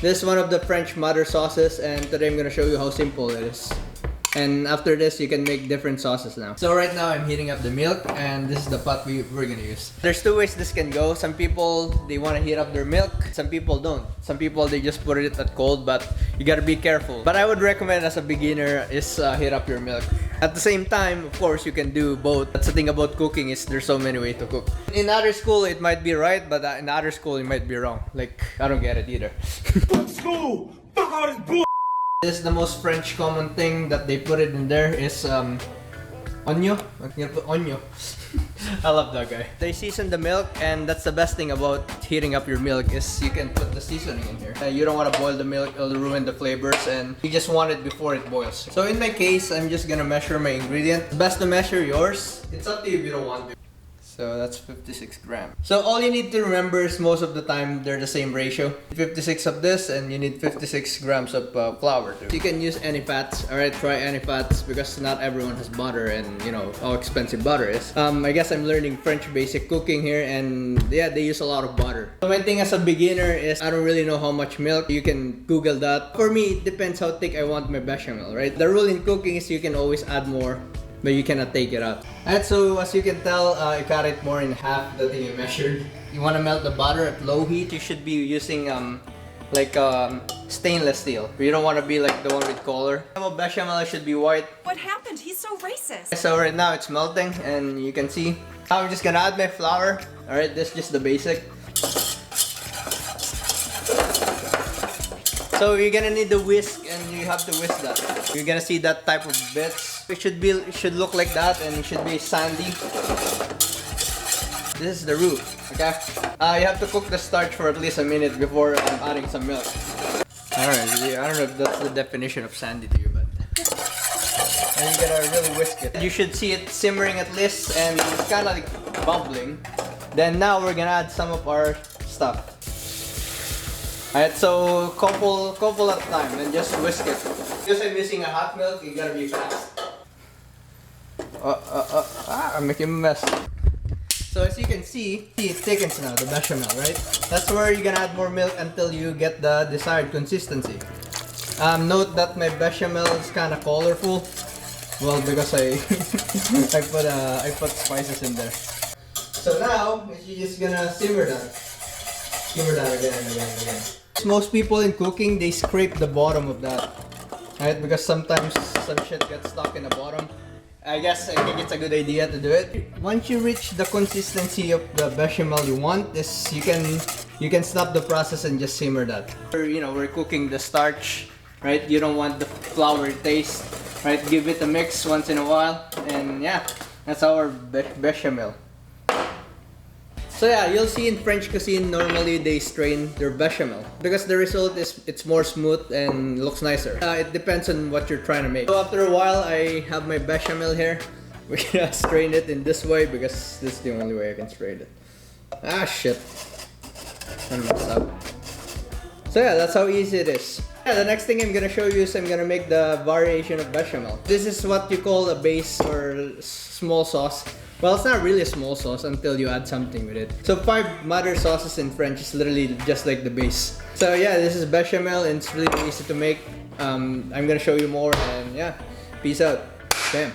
This is one of the French mother sauces, and today I'm gonna show you how simple it is. And after this, you can make different sauces now. So right now, I'm heating up the milk, and this is the pot we're gonna use. There's two ways this can go. Some people, they wanna heat up their milk. Some people don't. Some people, they just put it at cold, but you gotta be careful. But I would recommend as a beginner is heat up your milk. At the same time, of course, you can do both. That's the thing about cooking is there's so many ways to cook. In other school, it might be right, but in other school, it might be wrong. Like, I don't get it either. Fuck school! Fuck all this bull! This is the most French common thing that they put it in there is Onyo. I'm gonna put onyo. I love that guy. They season the milk, and that's the best thing about heating up your milk is you can put the seasoning in here. You don't want to boil the milk, it'll ruin the flavors, and you just want it before it boils. So in my case, I'm just gonna measure my ingredient. It's best to measure yours. It's up to you if you don't want to. So that's 56 grams. So all you need to remember is most of the time they're the same ratio. 56 of this, and you need 56 grams of flour too. You can use any fats. Alright, try any fats because not everyone has butter, and you know how expensive butter is. I guess I'm learning French basic cooking here, and yeah, they use a lot of butter. So my thing as a beginner is I don't really know how much milk. You can Google that. For me, it depends how thick I want my bechamel, right? The rule in cooking is you can always add more, but you cannot take it out. And so as you can tell, I cut it more in half the thing you measured. You want to melt the butter at low heat. You should be using stainless steel. You don't want to be like the one with color. Bechamel should be white. What happened? He's so racist. So right now it's melting, and you can see. Now I'm just gonna add my flour. Alright, this is just the basic. So you're gonna need the whisk, and you have to whisk that. You're gonna see that type of bits. It should look like that, and it should be sandy. This is the roux, okay? You have to cook the starch for at least a minute before adding some milk. Alright, I don't know if that's the definition of sandy to you, but... And you're gonna really whisk it. You should see it simmering at least, and it's kinda like bubbling. Then now we're gonna add some of our stuff. Alright, so couple at a time, and just whisk it. Because I'm using a hot milk, you gotta be fast. I'm making a mess. So as you can see, it thickens now, the bechamel, right? That's where you're gonna add more milk until you get the desired consistency. Note that my bechamel is kind of colorful. Well, because I put spices in there. So now, you're just gonna simmer that. Simmer that again and again and again. Most people in cooking, they scrape the bottom of that, right? Because sometimes some shit gets stuck in the bottom. I think it's a good idea to do it. Once you reach the consistency of the bechamel you want, you can stop the process and just simmer that. We're cooking the starch, right? You don't want the flour taste, right? Give it a mix once in a while, and yeah, that's our bechamel. So yeah, you'll see in French cuisine, normally they strain their bechamel because the result is it's more smooth and looks nicer. It depends on what you're trying to make. So after a while, I have my bechamel here. We're gonna strain it in this way because this is the only way I can strain it. Ah shit. I messed up. So yeah, that's how easy it is. Yeah, the next thing I'm gonna show you is I'm gonna make the variation of bechamel. This is what you call a base or small sauce. Well, it's not really a small sauce until you add something with it. So 5 mother sauces in French is literally just like the base. So yeah, this is bechamel, and it's really easy to make. I'm gonna show you more, and yeah, peace out. Bam.